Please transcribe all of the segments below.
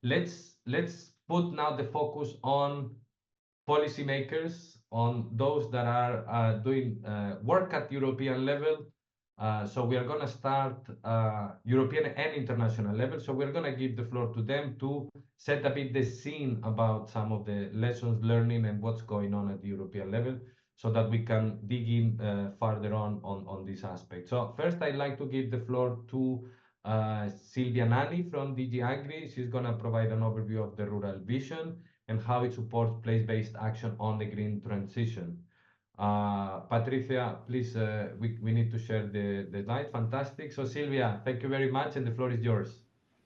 let's put now the focus on policymakers, on those that are doing work at European level. So we are going to start European and international level. So we're going to give the floor to them to set a bit the scene about some of the lessons learning and what's going on at the European level, so that we can dig in further on this aspect. So first, I'd like to give the floor to Silvia Nanni from DG AGRI. She's going to provide an overview of the rural vision and how it supports place-based action on the green transition. Patricia, please, we need to share the slide. Fantastic. So Silvia, thank you very much, and the floor is yours.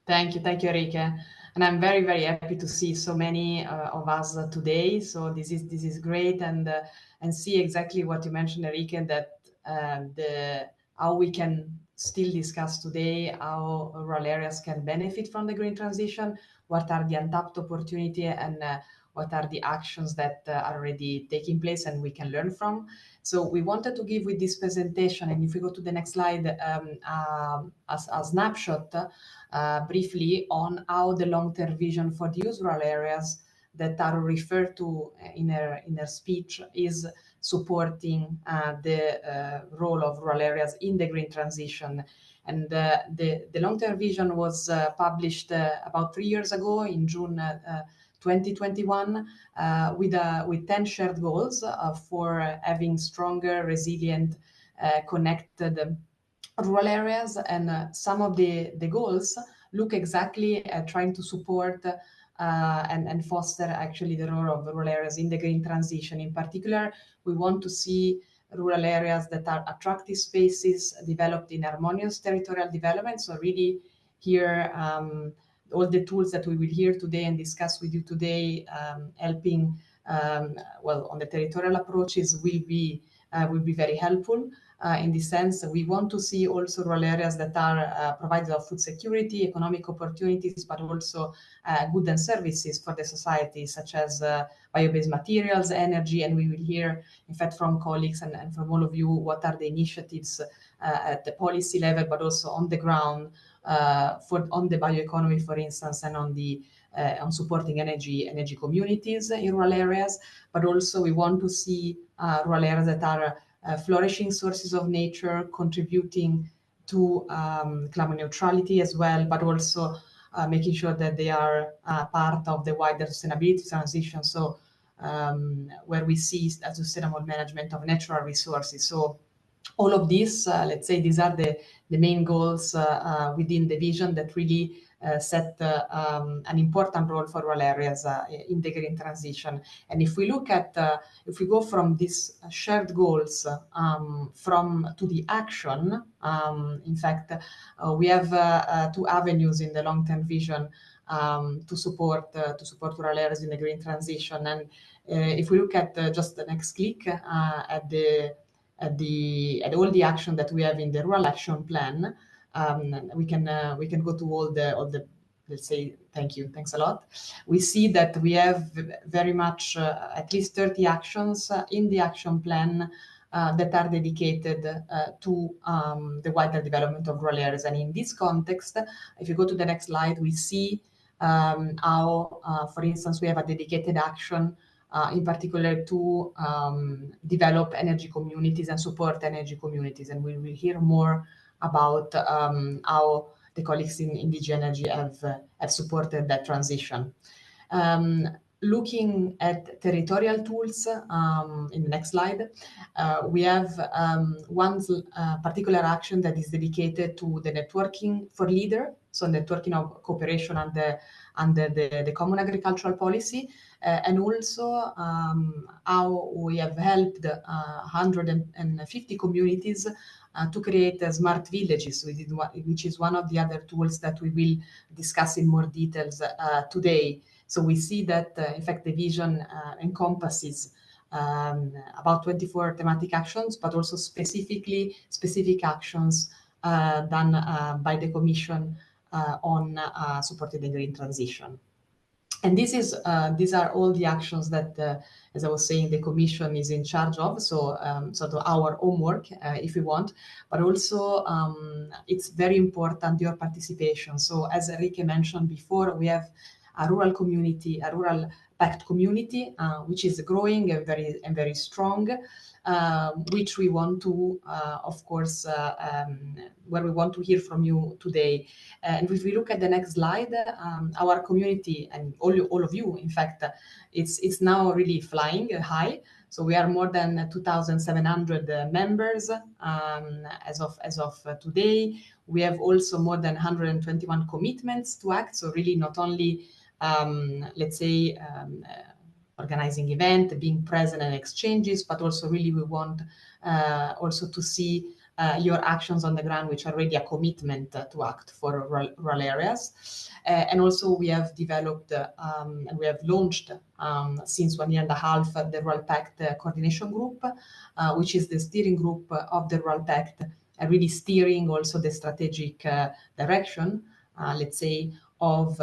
Thank you, Enrique. And I'm very, very happy to see so many of us today. So this is great, and see exactly what you mentioned, Enrique, that how we can still discuss today how rural areas can benefit from the green transition, what are the untapped opportunity, and what are the actions that are already taking place and we can learn from. So we wanted to give with this presentation, and if we go to the next slide, a snapshot briefly on how the long-term vision for the rural areas that are referred to in her speech is supporting the role of rural areas in the green transition. And the long-term vision was published about 3 years ago in June 2021 with 10 shared goals for having stronger, resilient, connected rural areas. And some of the goals look exactly at trying to support and foster actually the role of rural areas in the green transition. In particular, we want to see rural areas that are attractive spaces developed in harmonious territorial development. So really here, all the tools that we will hear today and discuss with you today, helping well on the territorial approaches will be very helpful. In this sense, we want to see also rural areas that are providers of food security, economic opportunities, but also goods and services for the society, such as bio-based materials, energy, and we will hear, in fact, from colleagues and from all of you what are the initiatives at the policy level, but also on the ground on the bioeconomy, for instance, and on supporting energy communities in rural areas. But also we want to see rural areas that are flourishing sources of nature, contributing to climate neutrality as well, but also making sure that they are part of the wider sustainability transition. So where we see a sustainable management of natural resources. So all of this, let's say, these are the main goals within the vision that really set an important role for rural areas in the green transition. And if we look at, if we go from these shared goals to the action, in fact, we have 2 avenues in the long-term vision to support rural areas in the green transition. And if we look at just the next click at all the action that we have in the rural action plan, we can go to all the let's say, thanks a lot. We see that we have very much at least 30 actions in the action plan that are dedicated to the wider development of rural areas. And in this context, if you go to the next slide, we see how, for instance, we have a dedicated action in particular to develop energy communities and support energy communities. And we will hear more about how the colleagues in DG Energy have supported that transition. Looking at territorial tools, in the next slide, we have one particular action that is dedicated to the networking for leader, so networking of cooperation under the Common Agricultural Policy, and also how we have helped 150 communities to create smart villages, which is one of the other tools that we will discuss in more details today. So we see that, in fact, the vision encompasses about 24 thematic actions, but also specific actions done by the Commission on supporting the green transition. And these are all the actions that, as I was saying, the Commission is in charge of, so sort of our homework, if we want, but also it's very important, your participation. So as Enrique mentioned before, we have a rural community, a rural Pact community, which is growing and very strong, which we want to, of course, where we want to hear from you today. And if we look at the next slide, our community and all of you, in fact, it's now really flying high. So we are more than 2,700 members as of today. We have also more than 121 commitments to ACT. So really not only, let's say, organizing event, being present in exchanges, but also really we want also to see your actions on the ground, which are already a commitment to ACT for rural areas. And also we have developed and we have launched since 1 year and a half the Rural Pact Coordination Group, which is the steering group of the Rural Pact, really steering also the strategic direction, let's say, of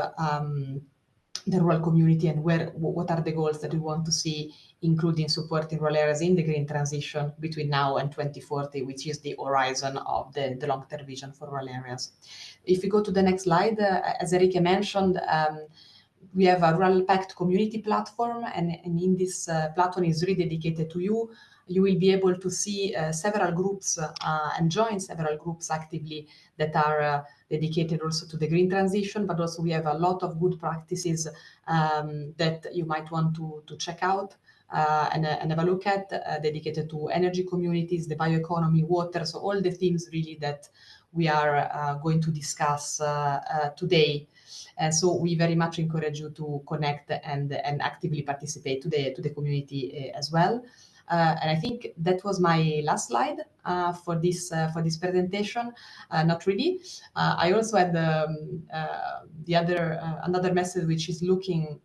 the rural community and what are the goals that we want to see, including supporting rural areas in the green transition between now and 2040, which is the horizon of the long-term vision for rural areas. If we go to the next slide, as Enrique mentioned, we have a Rural Pact community platform, and in this platform is really dedicated to you. You will be able to see several groups and join several groups actively that are dedicated also to the green transition, but also we have a lot of good practices that you might want to check out and have a look at, dedicated to energy communities, the bioeconomy, water, so all the themes really that we are going to discuss today. So we very much encourage you to connect and actively participate to the community as well. And I think that was my last slide for this presentation. Not really. I also had another message which is looking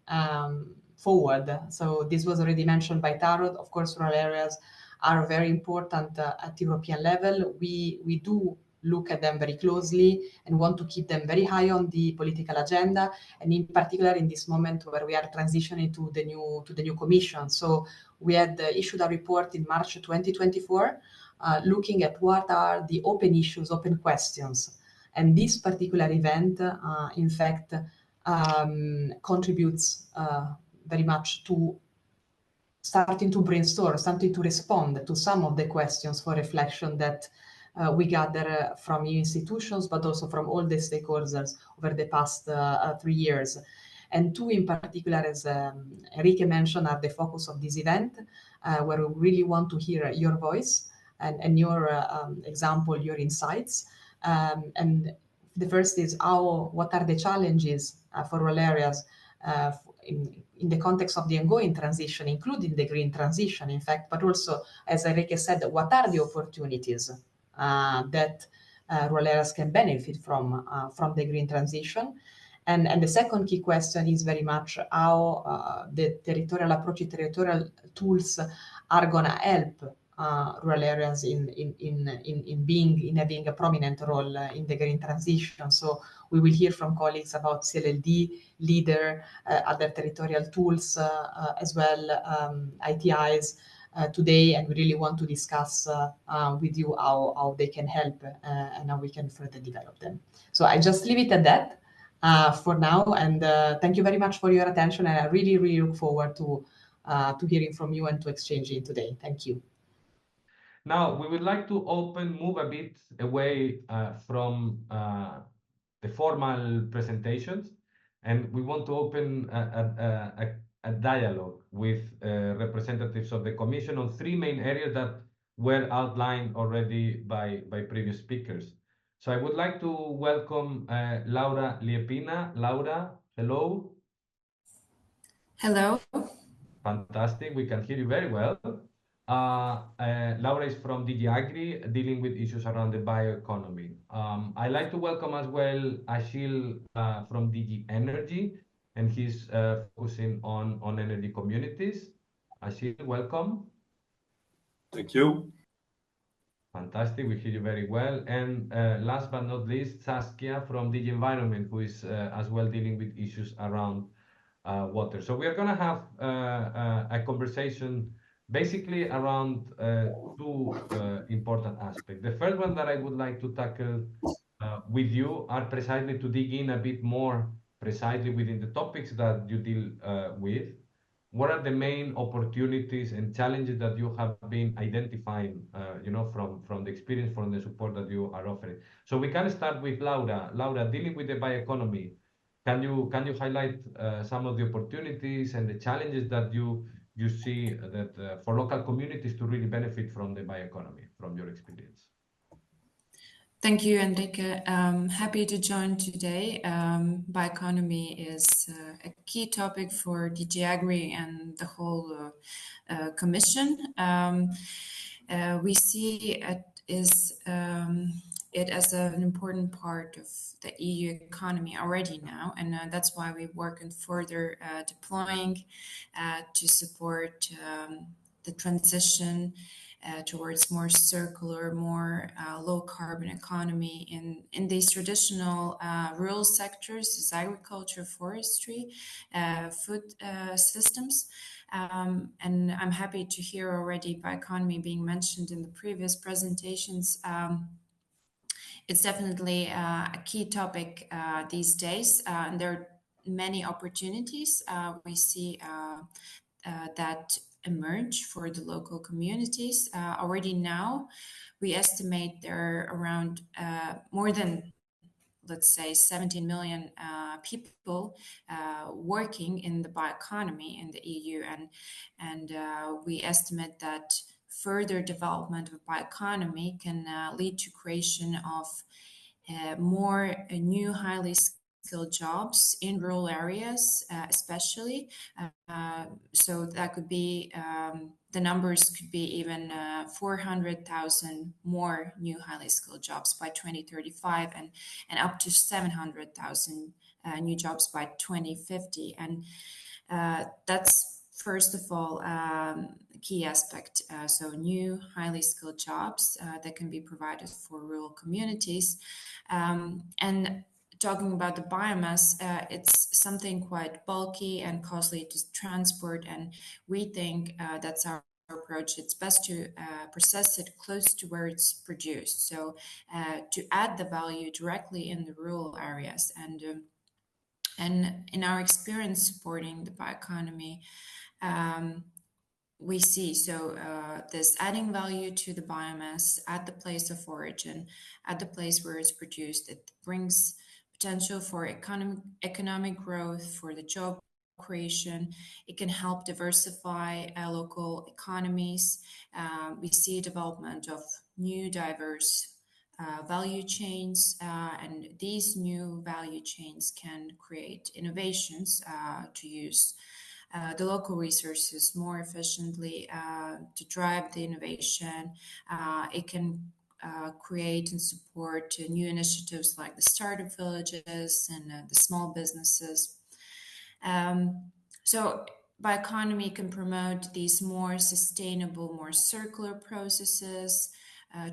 forward. So this was already mentioned by Tarot. Of course, rural areas are very important at European level. We do look at them very closely and want to keep them very high on the political agenda, and in particular in this moment where we are transitioning to the new commission. So we had issued a report in March 2024 looking at what are the open issues, open questions, and this particular event in fact contributes very much to starting to brainstorm, starting to respond to some of the questions for reflection that we gather from EU institutions, but also from all the stakeholders over the past 3 years. And two in particular, as Enrique mentioned, are the focus of this event, where we really want to hear your voice and your example, your insights. And the first is what are the challenges for rural areas in the context of the ongoing transition, including the green transition, in fact, but also, as Enrique said, what are the opportunities that rural areas can benefit from the green transition. And the second key question is very much how the territorial approach, territorial tools are going to help rural areas in having a prominent role in the green transition. So we will hear from colleagues about CLLD, LEADER, other territorial tools as well, ITIs today, and we really want to discuss with you how they can help and how we can further develop them. So I just leave it at that for now, and thank you very much for your attention, and I really look forward to hearing from you and to exchanging today. Thank you. Now, we would like to move a bit away from the formal presentations, and we want to open a dialogue with representatives of the Commission on 3 main areas that were outlined already by previous speakers. So I would like to welcome Laura Liepina. Laura, hello. Hello. Fantastic, we can hear you very well. Laura is from DG AGRI, dealing with issues around the bioeconomy. I'd like to welcome as well Achille from DG Energy, and he's focusing on energy communities. Achille, welcome. Thank you. Fantastic, we hear you very well. And last but not least, Saskia from DG Environment, who is as well dealing with issues around water. So we are going to have a conversation basically around 2 important aspects. The first one that I would like to tackle with you are precisely to dig in a bit more precisely within the topics that you deal with, what are the main opportunities and challenges that you have been identifying, from the experience, from the support that you are offering? So we can start with Laura. Laura, dealing with the bioeconomy, can you highlight some of the opportunities and the challenges that you see that for local communities to really benefit from the bioeconomy, from your experience? Thank you, Enrique. Happy to join today. Bioeconomy is a key topic for DG AGRI and the whole Commission. We see it as an important part of the EU economy already now, and that's why we work on further deploying to support the transition towards more circular, more low carbon economy in these traditional rural sectors, as agriculture, forestry, food systems. And I'm happy to hear already bioeconomy being mentioned in the previous presentations. It's definitely a key topic these days, and there are many opportunities we see that emerge for the local communities. Already now, we estimate there are around more than, let's say, 17 million people working in the bioeconomy in the EU, and we estimate that further development of bioeconomy can lead to creation of more new highly skilled jobs in rural areas, especially. So that could be, the numbers could be even 400,000 more new highly skilled jobs by 2035 and up to 700,000 new jobs by 2050. And that's, first of all, a key aspect. So new highly skilled jobs that can be provided for rural communities. And talking about the biomass, it's something quite bulky and costly to transport, and we think that's our approach. It's best to process it close to where it's produced, so to add the value directly in the rural areas. And in our experience supporting the bioeconomy, we see this adding value to the biomass at the place of origin, at the place where it's produced. It brings potential for economic growth, for the job creation. It can help diversify local economies. We see development of new diverse value chains, and these new value chains can create innovations to use the local resources more efficiently to drive the innovation. It can create and support new initiatives like the startup villages and the small businesses. So bioeconomy can promote these more sustainable, more circular processes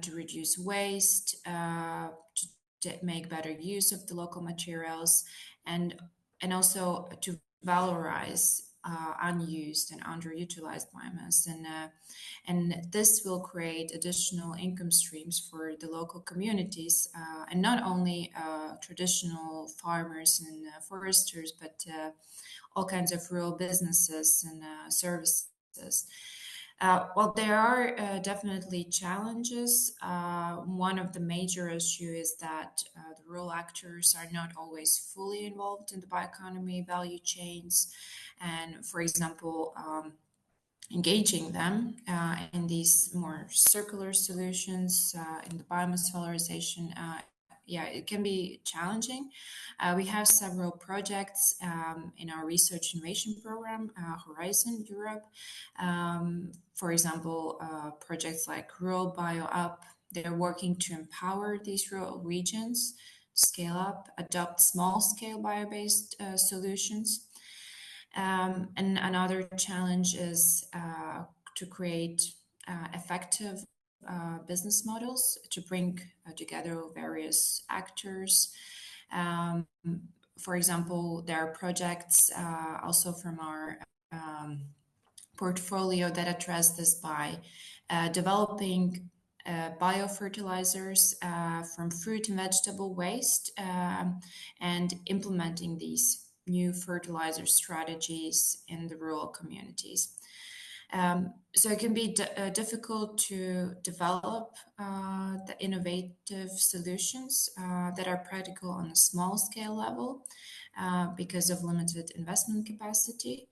to reduce waste, to make better use of the local materials, and also to valorize unused and underutilized biomass, and this will create additional income streams for the local communities, and not only traditional farmers and foresters, but all kinds of rural businesses and services. Well, there are definitely challenges. One of the major issues is that the rural actors are not always fully involved in the bioeconomy value chains. And for example, engaging them in these more circular solutions, in the biomass valorization, it can be challenging. We have several projects in our research innovation program, Horizon Europe. For example, projects like Rural Bio Up, they're working to empower these rural regions, scale up, adopt small-scale bio-based solutions. And another challenge is to create effective business models to bring together various actors. For example, there are projects also from our portfolio that address this by developing biofertilizers from fruit and vegetable waste, and implementing these new fertilizer strategies in the rural communities. So it can be difficult to develop the innovative solutions that are practical on a small scale level because of limited investment capacity.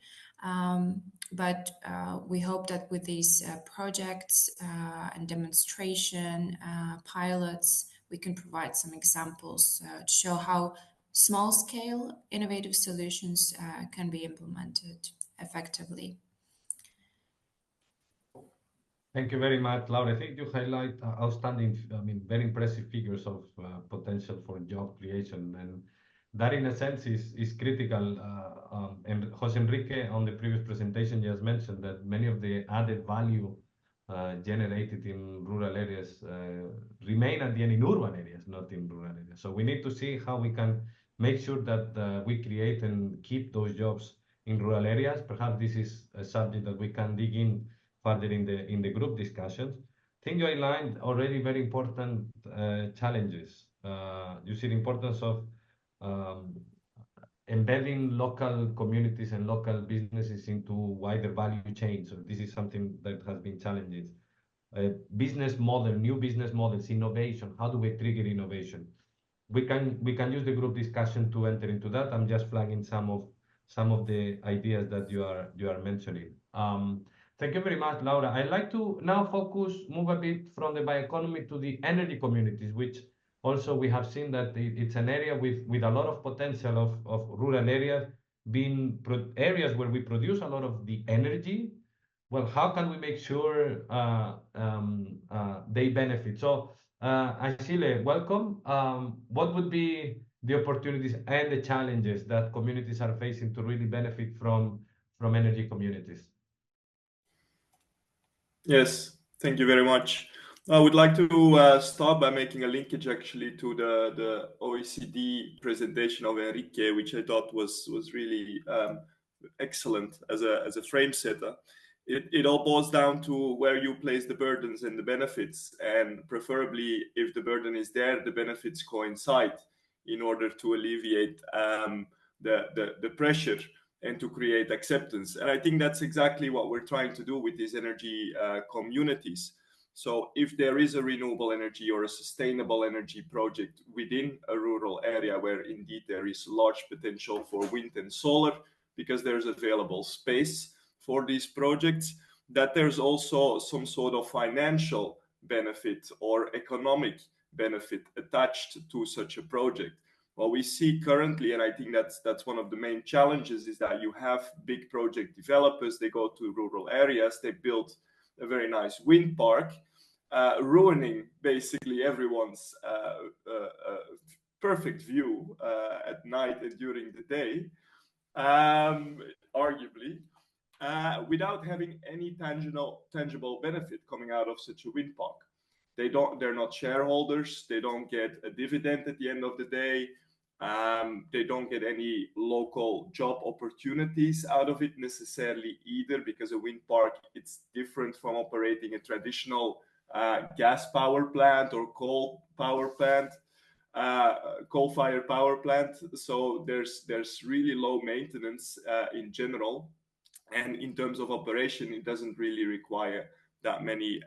But we hope that with these projects and demonstration pilots, we can provide some examples to show how small-scale innovative solutions can be implemented effectively. Thank you very much, Laura. I think you highlight outstanding, very impressive figures of potential for job creation, and that in a sense is critical. And Jose Enrique on the previous presentation just mentioned that many of the added value generated in rural areas remain at the end in urban areas, not in rural areas. So we need to see how we can make sure that we create and keep those jobs in rural areas. Perhaps this is a subject that we can dig in further in the group discussions. I think you outlined already very important challenges. You see the importance of embedding local communities and local businesses into wider value chains. So this is something that has been challenging. Business model, new business models, innovation. How do we trigger innovation? We can use the group discussion to enter into that. I'm just flagging some of the ideas that you are mentioning. Thank you very much, Laura. I'd like to now move a bit from the bioeconomy to the energy communities, which also we have seen that it's an area with a lot of potential of rural areas being areas where we produce a lot of the energy. Well, how can we make sure they benefit? So, Achille, welcome. What would be the opportunities and the challenges that communities are facing to really benefit from energy communities? Yes, thank you very much. I would like to start by making a linkage actually to the OECD presentation of Enrique, which I thought was really excellent as a frame setter. It all boils down to where you place the burdens and the benefits, and preferably if the burden is there, the benefits coincide in order to alleviate the pressure and to create acceptance. And I think that's exactly what we're trying to do with these energy communities. So if there is a renewable energy or a sustainable energy project within a rural area where indeed there is large potential for wind and solar, because there's available space for these projects, that there's also some sort of financial benefit or economic benefit attached to such a project. What we see currently, and I think that's one of the main challenges, is that you have big project developers, they go to rural areas, they build a very nice wind park, ruining basically everyone's perfect view at night and during the day, arguably, without having any tangible benefit coming out of such a wind park. They're not shareholders, they don't get a dividend at the end of the day, they don't get any local job opportunities out of it necessarily either, because a wind park, it's different from operating a traditional gas power plant or coal-fired power plant. So there's really low maintenance in general, and in terms of operation, it doesn't really require that many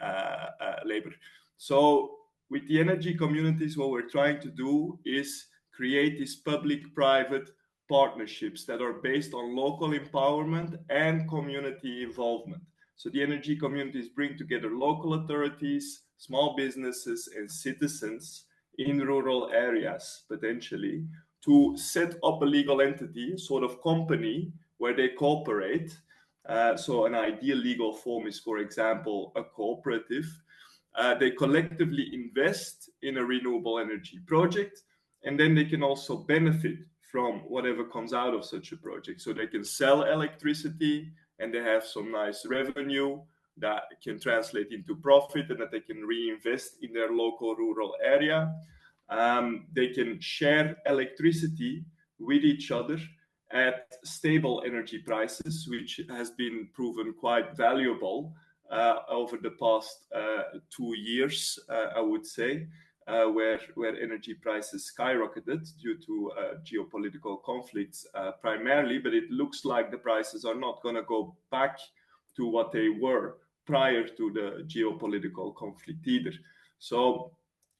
labor. So with the energy communities, what we're trying to do is create these public-private partnerships that are based on local empowerment and community involvement. So the energy communities bring together local authorities, small businesses, and citizens in rural areas, potentially, to set up a legal entity, sort of company, where they cooperate. So an ideal legal form is, for example, a cooperative. They collectively invest in a renewable energy project, and then they can also benefit from whatever comes out of such a project. So they can sell electricity, and they have some nice revenue that can translate into profit and that they can reinvest in their local rural area. They can share electricity with each other at stable energy prices, which has been proven quite valuable over the past 2 years, I would say, where energy prices skyrocketed due to geopolitical conflicts primarily, but it looks like the prices are not going to go back to what they were prior to the geopolitical conflict either. So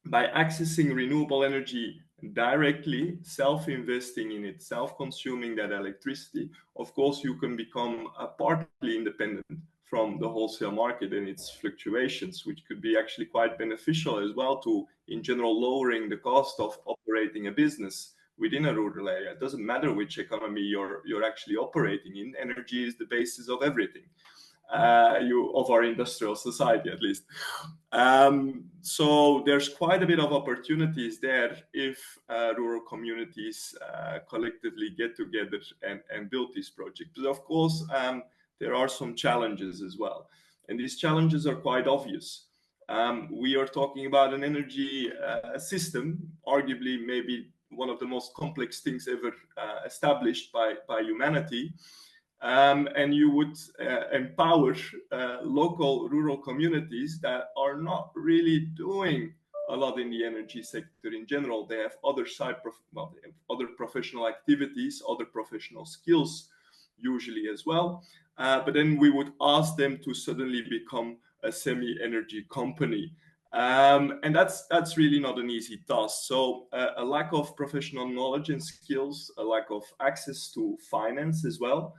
by accessing renewable energy directly, self-investing in it, self-consuming that electricity, of course, you can become partly independent from the wholesale market and its fluctuations, which could be actually quite beneficial as well to, in general, lowering the cost of operating a business within a rural area. It doesn't matter which economy you're actually operating in. Energy is the basis of everything. Of our industrial society, at least. So there's quite a bit of opportunities there if rural communities collectively get together and build these projects. But of course, there are some challenges as well. And these challenges are quite obvious. We are talking about an energy system, arguably maybe one of the most complex things ever established by humanity. And you would empower local rural communities that are not really doing a lot in the energy sector in general. They have other other professional activities, other professional skills, usually as well. But then we would ask them to suddenly become a semi-energy company. And that's really not an easy task. So a lack of professional knowledge and skills, a lack of access to finance as well,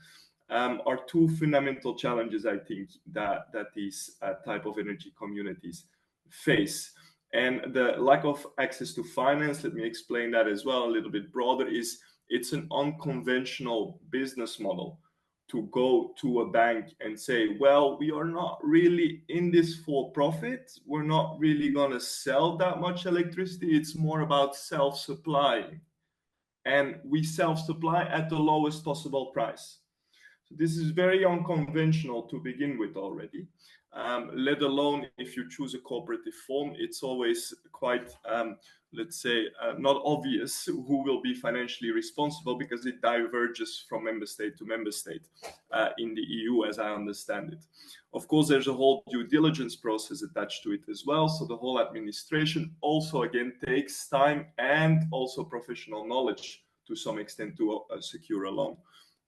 are two fundamental challenges, I think, that these type of energy communities face. And the lack of access to finance, let me explain that as well a little bit broader, is it's an unconventional business model to go to a bank and say, well, we are not really in this for profit. We're not really going to sell that much electricity. It's more about self-supplying. And we self-supply at the lowest possible price. So this is very unconventional to begin with already, let alone if you choose a cooperative form. It's always quite, let's say, not obvious who will be financially responsible because it diverges from member state to member state in the EU, as I understand it. Of course, there's a whole due diligence process attached to it as well. So the whole administration also, again, takes time and also professional knowledge to some extent to secure a loan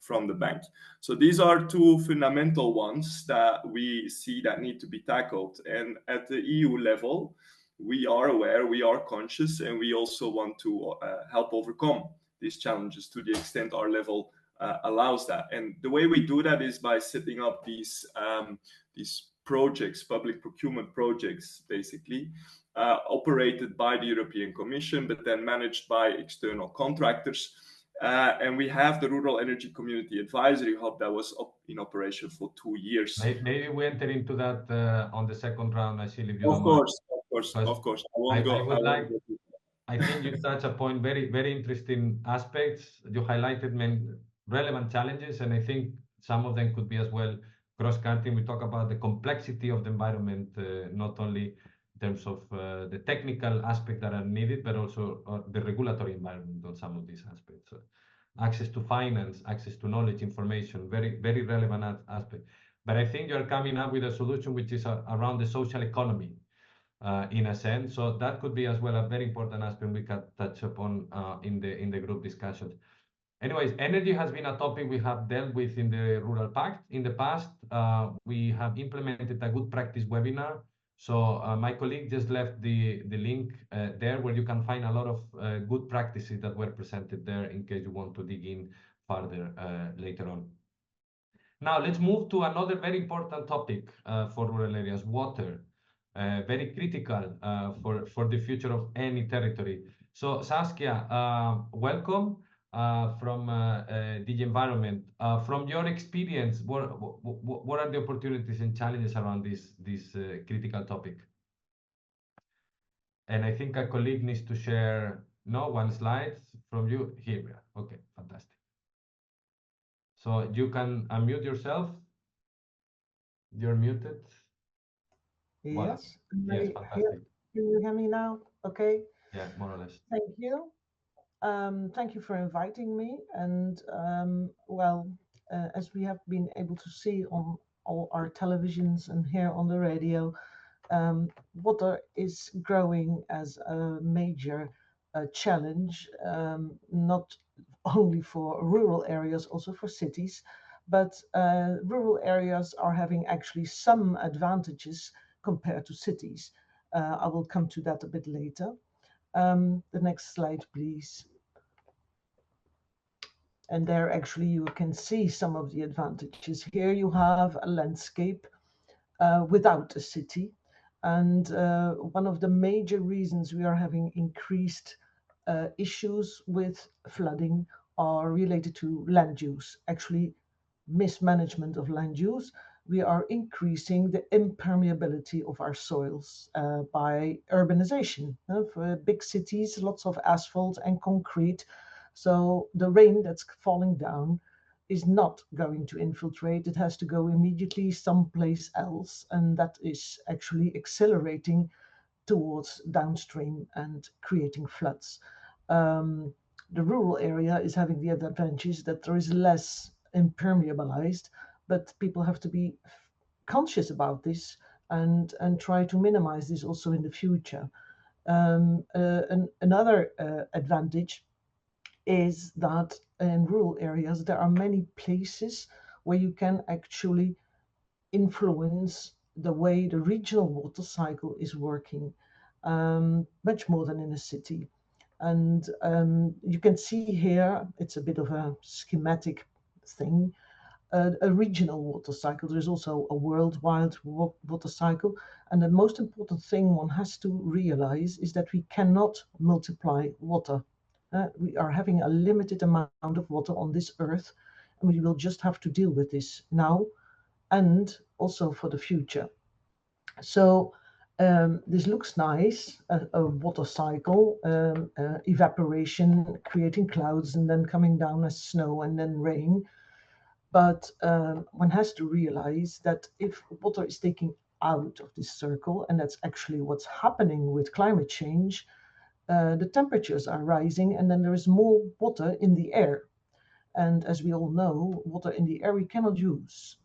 from the bank. So these are two fundamental ones that we see that need to be tackled. And at the EU level, we are aware, we are conscious, and we also want to help overcome these challenges to the extent our level allows that. And the way we do that is by setting up these projects, public procurement projects, basically, operated by the European Commission, but then managed by external contractors. And we have the Rural Energy Community Advisory Hub that was in operation for 2 years. Maybe we enter into that on the second round, Achille, if you Of course. I think you touched upon very interesting aspects. You highlighted many relevant challenges, and I think some of them could be as well cross-cutting. We talk about the complexity of the environment, not only in terms of the technical aspects that are needed, but also the regulatory environment on some of these aspects. Access to finance, access to knowledge, information, very relevant aspect. But I think you're coming up with a solution which is around the social economy, in a sense. So that could be as well a very important aspect we can touch upon in the group discussions. Anyways, energy has been a topic we have dealt with in the Rural Pact. In the past, we have implemented a good practice webinar. So my colleague just left the link there where you can find a lot of good practices that were presented there in case you want to dig in further later on. Now, let's move to another very important topic for rural areas, water. Very critical for the future of any territory. So Saskia, welcome from DG Environment. From your experience, what are the opportunities and challenges around this critical topic? And I think a colleague needs to share one slide from you. Here we are. Okay, fantastic. So you can unmute yourself. You're muted. Yes. Yes, fantastic. Can you hear me now? Okay. Yeah, more or less. Thank you. Thank you for inviting me. And as we have been able to see on all our televisions and here on the radio, water is growing as a major challenge, not only for rural areas, also for cities. But rural areas are having actually some advantages compared to cities. I will come to that a bit later. The next slide, please. And there actually you can see some of the advantages. Here you have a landscape without a city. And one of the major reasons we are having increased issues with flooding are related to land use, actually mismanagement of land use. We are increasing the impermeability of our soils by urbanization. For big cities, lots of asphalt and concrete. So the rain that's falling down is not going to infiltrate. It has to go immediately someplace else. And that is actually accelerating towards downstream and creating floods. The rural area is having the advantage that there is less impermeabilized, but people have to be conscious about this and try to minimize this also in the future. Another advantage is that in rural areas there are many places where you can actually influence the way the regional water cycle is working, much more than in a city. And you can see here, it's a bit of a schematic thing, a regional water cycle. There's also a worldwide water cycle. And the most important thing one has to realize is that we cannot multiply water. We are having a limited amount of water on this earth, and we will just have to deal with this now and also for the future. So this looks nice, a water cycle, evaporation, creating clouds and then coming down as snow and then rain. But one has to realize that if water is taking out of this circle, and that's actually what's happening with climate change, the temperatures are rising and then there is more water in the air. And as we all know, water in the air we cannot use.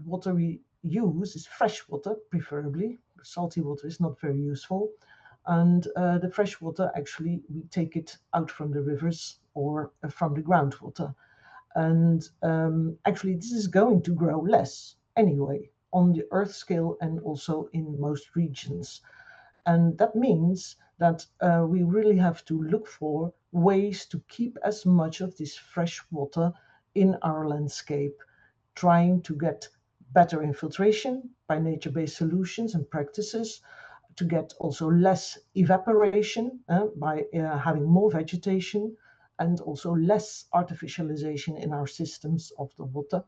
Water we use is fresh water, preferably. Salty water is not very useful. And the fresh water, actually, we take it out from the rivers or from the groundwater. And actually, this is going to grow less anyway on the Earth scale and also in most regions. And that means that we really have to look for ways to keep as much of this fresh water in our landscape, trying to get better infiltration by nature-based solutions and practices, to get also less evaporation by having more vegetation, and also less artificialization in our systems of the water.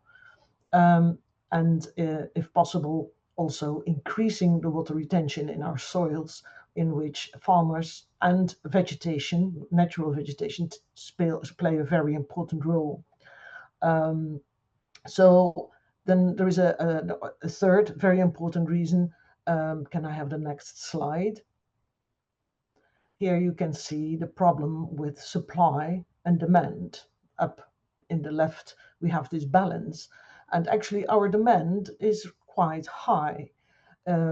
And if possible, also increasing the water retention in our soils, in which farmers and vegetation, natural vegetation, play a very important role. So then there is a third very important reason. Can I have the next slide? Here you can see the problem with supply and demand. Up in the left, we have this balance. And actually our demand is quite high.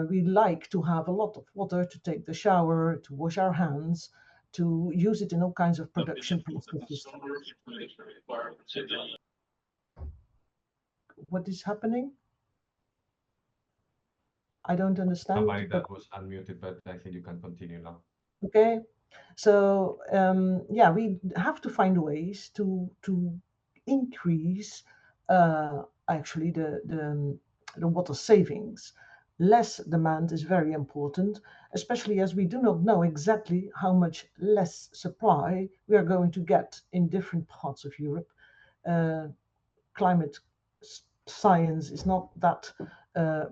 We like to have a lot of water to take the shower, to wash our hands, to use it in all kinds of production processes. What is happening? I don't understand. Somebody that was unmuted, but I think you can continue now. Okay, so yeah, we have to find ways to increase actually the water savings. Less demand is very important, especially as we do not know exactly how much less supply we are going to get in different parts of Europe. Climate science is not that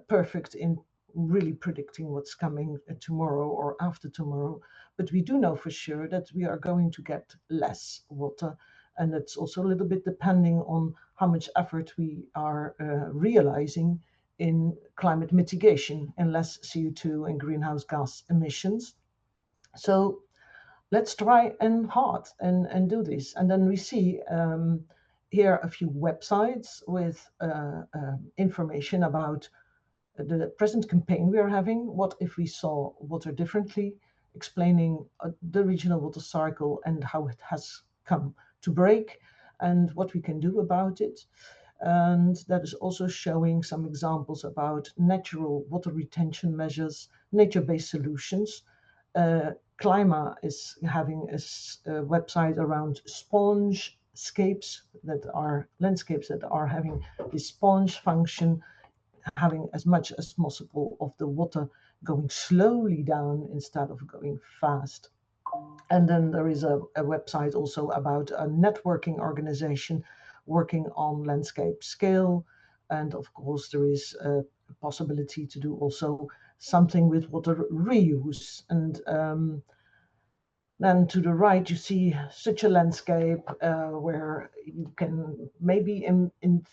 perfect in really predicting what's coming tomorrow or after tomorrow, but we do know for sure that we are going to get less water, and it's also a little bit depending on how much effort we are realizing in climate mitigation and less CO2 and greenhouse gas emissions. So let's try and hard and do this, and then we see here a few websites with information about the present campaign we are having, What If We Saw Water Differently, explaining the regional water cycle and how it has come to break and what we can do about it. And that is also showing some examples about natural water retention measures, nature-based solutions. Clima is having a website around spongescapes, that are landscapes that are having this sponge function, having as much as possible of the water going slowly down instead of going fast. And then there is a website also about a networking organization working on landscape scale. And of course, there is a possibility to do also something with water reuse. And then to the right, you see such a landscape where you can maybe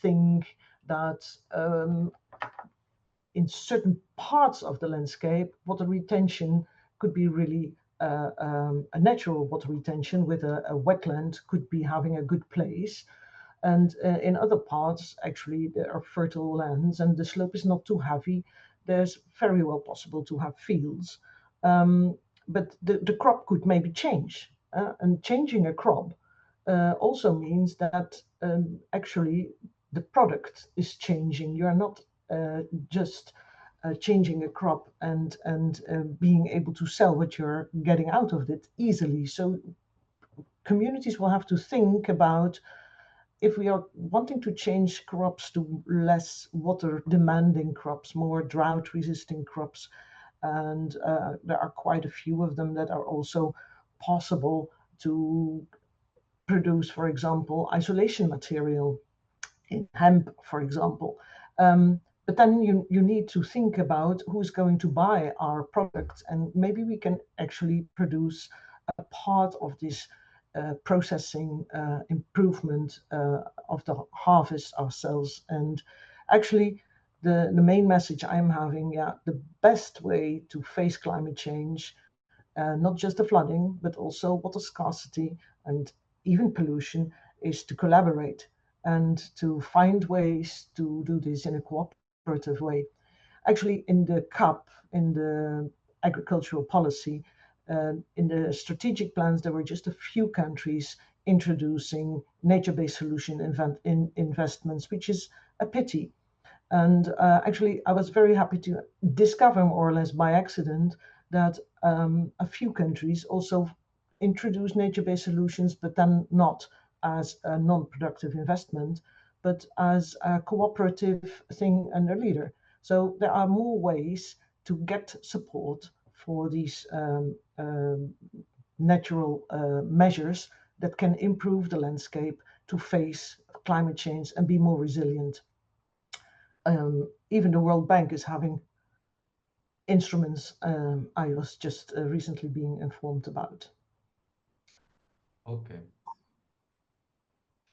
think that in certain parts of the landscape, water retention could be really a natural water retention with a wetland could be having a good place. And in other parts, actually, there are fertile lands and the slope is not too heavy. There's very well possible to have fields. But the crop could maybe change. And changing a crop also means that actually the product is changing. You're not just changing a crop and being able to sell what you're getting out of it easily. So communities will have to think about, if we are wanting to change crops to less water demanding crops, more drought resisting crops, and there are quite a few of them that are also possible to produce, for example, isolation material in hemp, for example. But then you need to think about who's going to buy our products, and maybe we can actually produce a part of this processing improvement of the harvest ourselves. And actually, the main message I'm having, the best way to face climate change, not just the flooding, but also water scarcity and even pollution, is to collaborate and to find ways to do this in a cooperative way. Actually, in the CAP, in the agricultural policy, in the strategic plans, there were just a few countries introducing nature-based solution investments, which is a pity. And actually, I was very happy to discover, more or less by accident, that a few countries also introduce nature-based solutions, but then not as a non-productive investment, but as a cooperative thing under leader. So there are more ways to get support for these natural measures that can improve the landscape to face climate change and be more resilient. Even the World Bank is having instruments I was just recently being informed about. Okay.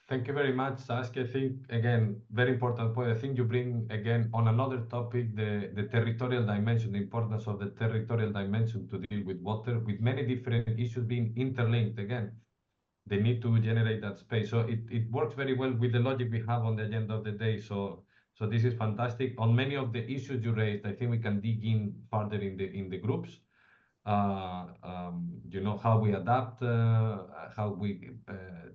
Thank you very much, Saskia. I think, again, very important point. I think you bring, again, on another topic, the territorial dimension, the importance of the territorial dimension to deal with water, with many different issues being interlinked. Again, they need to generate that space. So it works very well with the logic we have on the agenda of the day. So this is fantastic. On many of the issues you raised, I think we can dig in further in the groups. You know, how we adapt, how we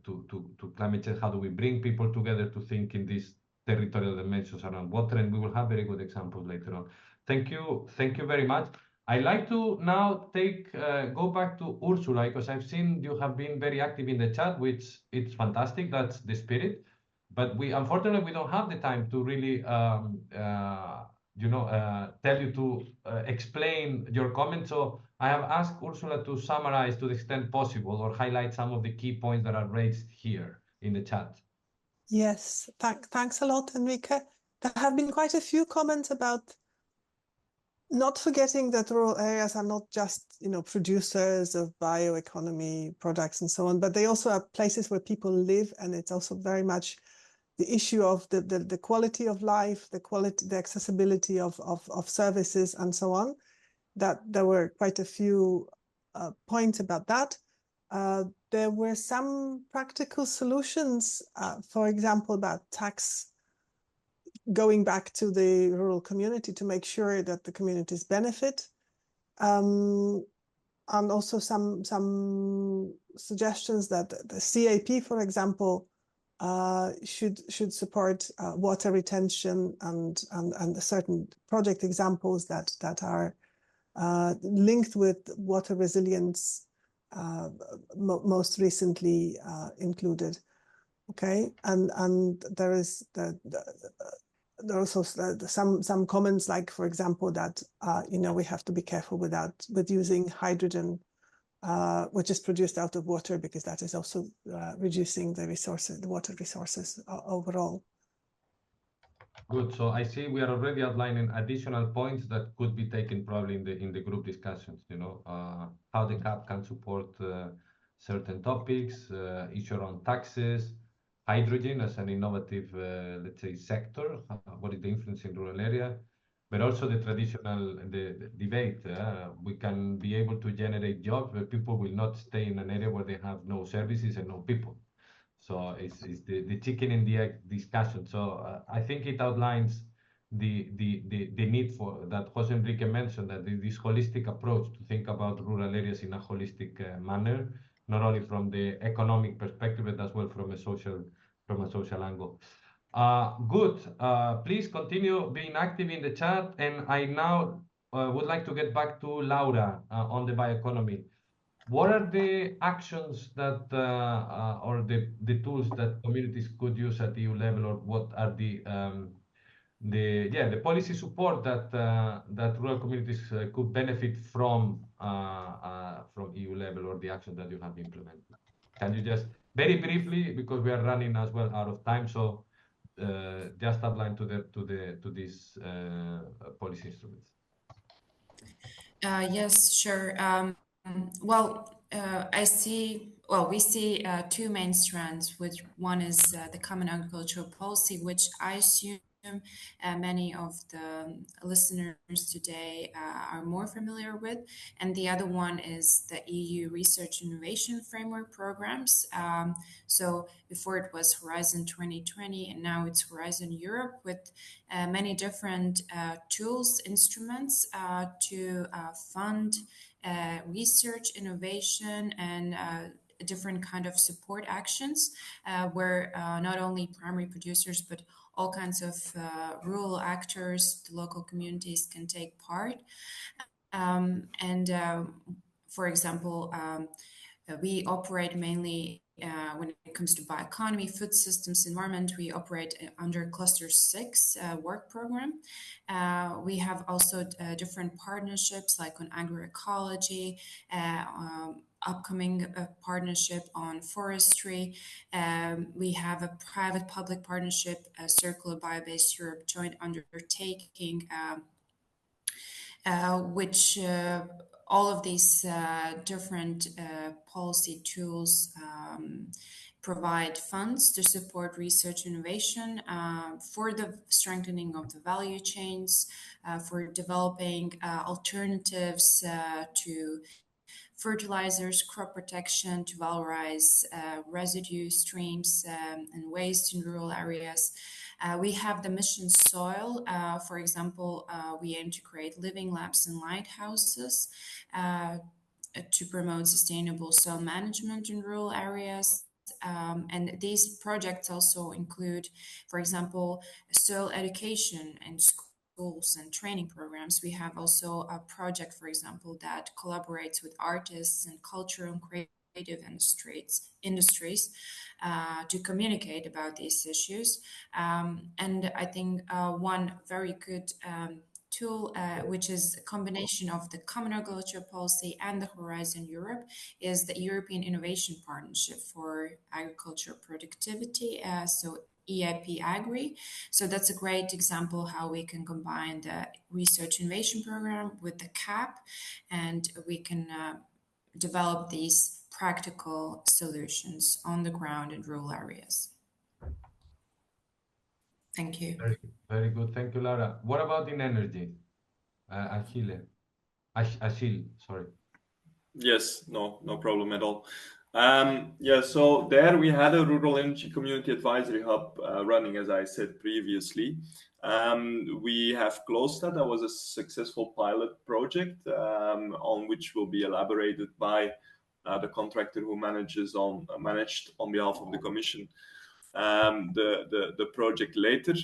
to climate change, how do we bring people together to think in these territorial dimensions around water, and we will have very good examples later on. Thank you very much. I'd like to now go back to Ursula, because I've seen you have been very active in the chat, which it's fantastic. That's the spirit. But unfortunately, we don't have the time to really tell you to explain your comments. So I have asked Ursula to summarize to the extent possible, or highlight some of the key points that are raised here in the chat. Yes, thanks a lot, Enrique. There have been quite a few comments about not forgetting that rural areas are not just, producers of bioeconomy products and so on, but they also are places where people live, and it's also very much the issue of the quality of life, the accessibility of services and so on. That there were quite a few points about that. there were some practical solutions, for example, about tax going back to the rural community to make sure that the communities benefit. And also some suggestions that the CAP, for example, should support water retention and certain project examples that are linked with water resilience, most recently included. Okay, and there is there are also some comments, like, for example, that we have to be careful with using hydrogen, which is produced out of water, because that is also reducing the water resources overall. Good. So I see we are already outlining additional points that could be taken probably in the group discussions. How the CAP can support certain topics, issue around taxes, hydrogen as an innovative, let's say, sector. What is the influence in rural area? But also the traditional the debate. We can be able to generate jobs, but people will not stay in an area where they have no services and no people. So it's the chicken and the egg discussion. So I think it outlines the need for that Jose Enrique mentioned, that this holistic approach to think about rural areas in a holistic manner, not only from the economic perspective, but as well from a social angle. Good. Please continue being active in the chat. And I now would like to get back to Laura on the bioeconomy. What are the actions that or the tools that communities could use at EU level, or what are the policy support that rural communities could benefit from EU level, or the action that you have implemented? Can you just very briefly, because we are running as well out of time, so just outline to these policy instruments? Yes, sure. We see two main strands, which one is the common agricultural policy, which I assume many of the listeners today are more familiar with, and the other one is the EU Research Innovation Framework programs. So before it was Horizon 2020, and now it's Horizon Europe, with many different tools, instruments to fund research, innovation, and different kind of support actions where not only primary producers but all kinds of rural actors, the local communities can take part. For example, we operate mainly when it comes to bioeconomy, food systems, environment. We operate under Cluster 6 work program. We have also different partnerships, like on agroecology, upcoming partnership on forestry. We have a private-public partnership, Circular Bio-Based Europe joint undertaking, which all of these different policy tools provide funds to support research innovation for the strengthening of the value chains, for developing alternatives to fertilizers, crop protection, to valorize residue streams and waste in rural areas. We have the mission soil. For example, we aim to create living labs and lighthouses to promote sustainable soil management in rural areas. And these projects also include, for example, soil education and schools and training programs. We have also a project, for example, that collaborates with artists and cultural and creative industries to communicate about these issues. And I think one very good tool, which is a combination of the Common Agricultural Policy and the Horizon Europe, is the European Innovation Partnership for Agricultural Productivity, so EIP AGRI. So that's a great example how we can combine the Research Innovation Program with the CAP, and we can develop these practical solutions on the ground in rural areas. Thank you. Very good. Thank you, Laura. What about in energy? Achille, sorry. Yes, no problem at all. Yeah, so there we had a rural energy community advisory hub running, as I said previously. We have closed that. That was a successful pilot project on which will be elaborated by the contractor who managed on behalf of the Commission the project later.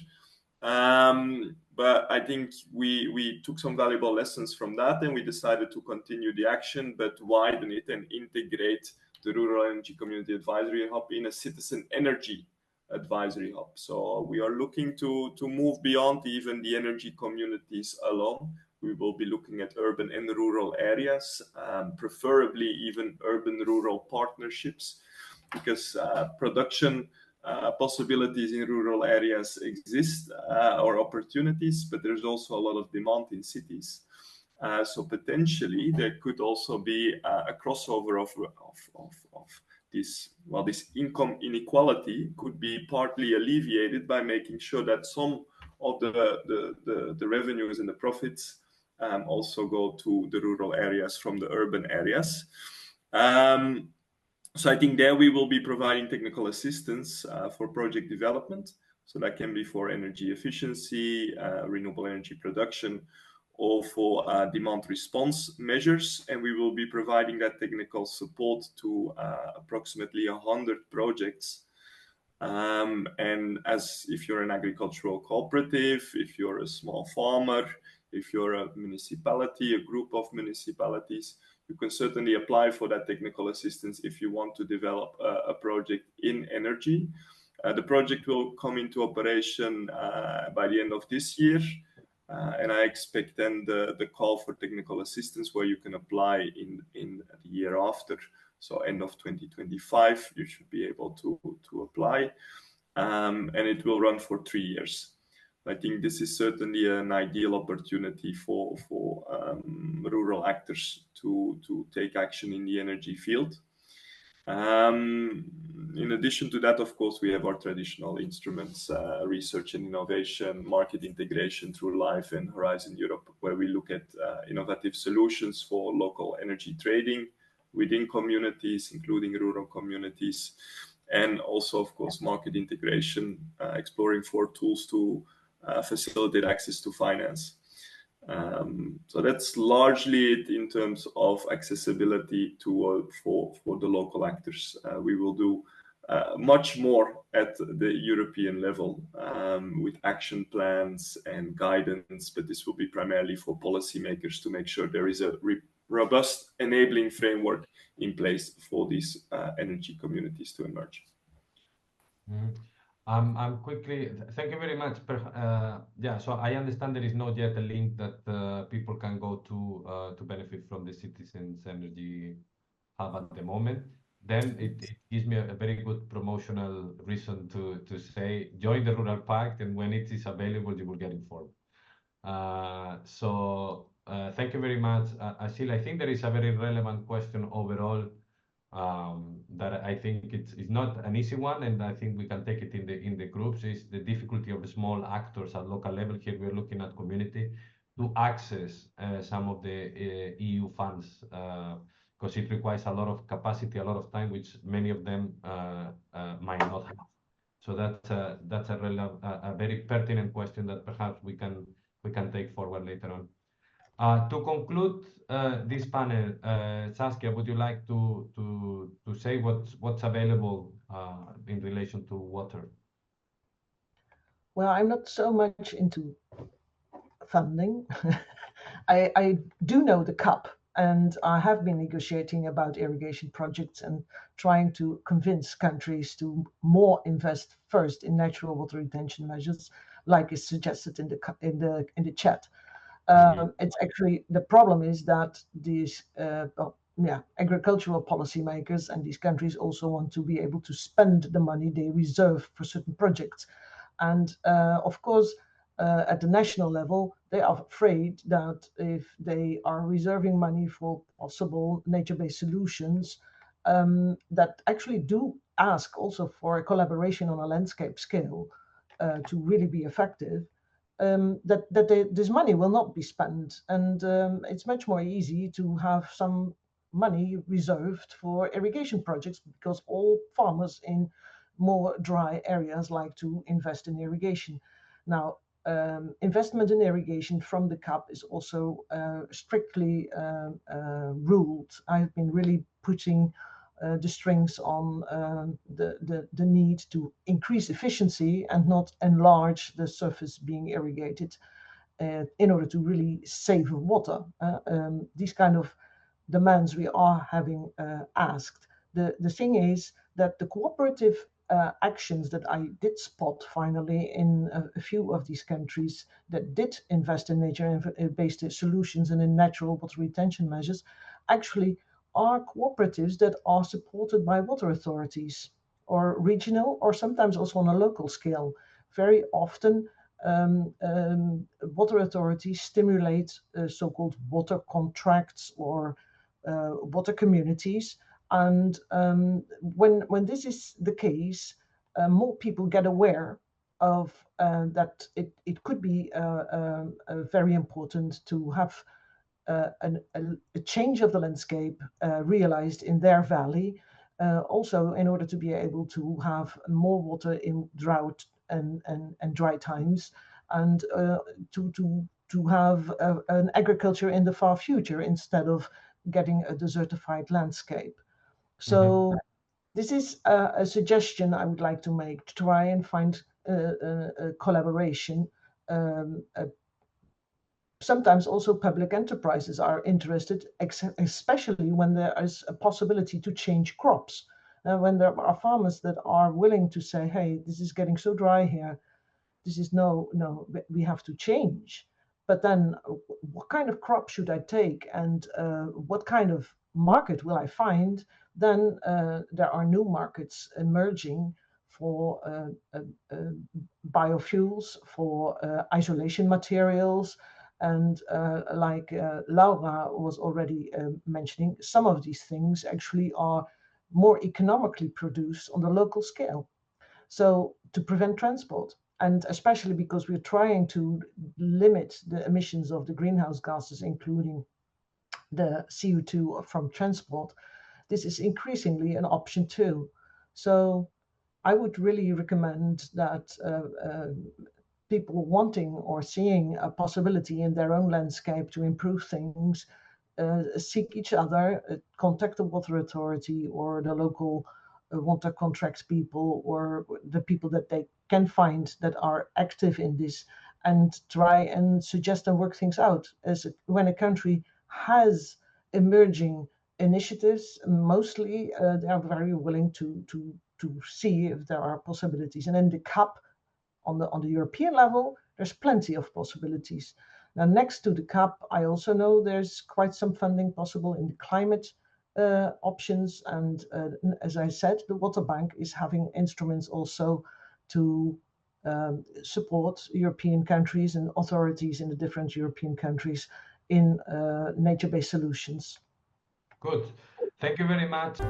But I think we took some valuable lessons from that, and we decided to continue the action, but widen it and integrate the Rural Energy Community Advisory Hub in a citizen energy advisory hub. So we are looking to move beyond even the energy communities alone. We will be looking at urban and rural areas, preferably even urban-rural partnerships, because production possibilities in rural areas exist or opportunities, but there's also a lot of demand in cities. So potentially there could also be a crossover of this. Well, this income inequality could be partly alleviated by making sure that some of the revenues and the profits also go to the rural areas from the urban areas. So I think there we will be providing technical assistance for project development. So that can be for energy efficiency, renewable energy production, or for demand response measures. And we will be providing that technical support to approximately 100 projects. And as if you're an agricultural cooperative, if you're a small farmer, if you're a municipality, a group of municipalities, you can certainly apply for that technical assistance if you want to develop a project in energy. The project will come into operation by the end of this year. And I expect then the call for technical assistance where you can apply in the year after. So end of 2025, you should be able to apply. And it will run for 3 years. I think this is certainly an ideal opportunity for rural actors to take action in the energy field. In addition to that, of course, we have our traditional instruments, research and innovation, market integration through LIFE and Horizon Europe, where we look at innovative solutions for local energy trading within communities, including rural communities, and also, of course, market integration, exploring for tools to facilitate access to finance. So that's largely it in terms of accessibility for the local actors. We will do much more at the European level with action plans and guidance, but this will be primarily for policymakers to make sure there is a robust enabling framework in place for these energy communities to emerge. I'm quickly, thank you very much. Yeah, so I understand there is not yet a link that people can go to benefit from the Citizens Energy Hub at the moment. Then it gives me a very good promotional reason to say, join the Rural Pact, and when it is available, you will get informed. So thank you very much, Achille. I think there is a very relevant question overall that I think it's not an easy one, and I think we can take it in the groups, is the difficulty of the small actors at local level. Here we're looking at community to access some of the EU funds, because it requires a lot of capacity, a lot of time, which many of them might not have. So that's a very pertinent question that perhaps we can take forward later on. To conclude this panel, Saskia, would you like to say what's available in relation to water? Well, I'm not so much into funding. I do know the CAP, and I have been negotiating about irrigation projects and trying to convince countries to more invest first in natural water retention measures, like is suggested in the chat. It's actually, the problem is that these agricultural policymakers and these countries also want to be able to spend the money they reserve for certain projects. And of course, at the national level, they are afraid that if they are reserving money for possible nature-based solutions, that actually do ask also for a collaboration on a landscape scale to really be effective, this money will not be spent. And it's much more easy to have some money reserved for irrigation projects, because all farmers in more dry areas like to invest in irrigation. Now, investment in irrigation from the CAP is also strictly ruled. I've been really putting the strings on the need to increase efficiency and not enlarge the surface being irrigated in order to really save water. These kind of demands we are having asked. The thing is that the cooperative actions that I did spot finally in a few of these countries that did invest in nature-based solutions and in natural water retention measures actually are cooperatives that are supported by water authorities, or regional, or sometimes also on a local scale. Very often water authorities stimulate so-called water contracts or water communities. And when this is the case, more people get aware of that it could be very important to have a change of the landscape realized in their valley, also in order to be able to have more water in drought and dry times, and to have an agriculture in the far future instead of getting a desertified landscape. So this is a suggestion I would like to make, to try and find a collaboration. Sometimes also public enterprises are interested, especially when there is a possibility to change crops. When there are farmers that are willing to say, hey, this is getting so dry here, this is no, we have to change. But then what kind of crop should I take, and what kind of market will I find? Then there are new markets emerging for biofuels, for isolation materials. And like Laura was already mentioning, some of these things actually are more economically produced on the local scale. So to prevent transport, and especially because we're trying to limit the emissions of the greenhouse gases, including the CO2 from transport, this is increasingly an option too. So I would really recommend that people wanting or seeing a possibility in their own landscape to improve things seek each other, contact the water authority or the local water contracts people, or the people that they can find that are active in this, and try and suggest and work things out. When a country has emerging initiatives, mostly they are very willing to see if there are possibilities. And in the CAP, on the European level, there's plenty of possibilities. Now, next to the CAP, I also know there's quite some funding possible in the climate options. And as I said, the Water Bank is having instruments also to support European countries and authorities in the different European countries in nature-based solutions. Good. Thank you very much.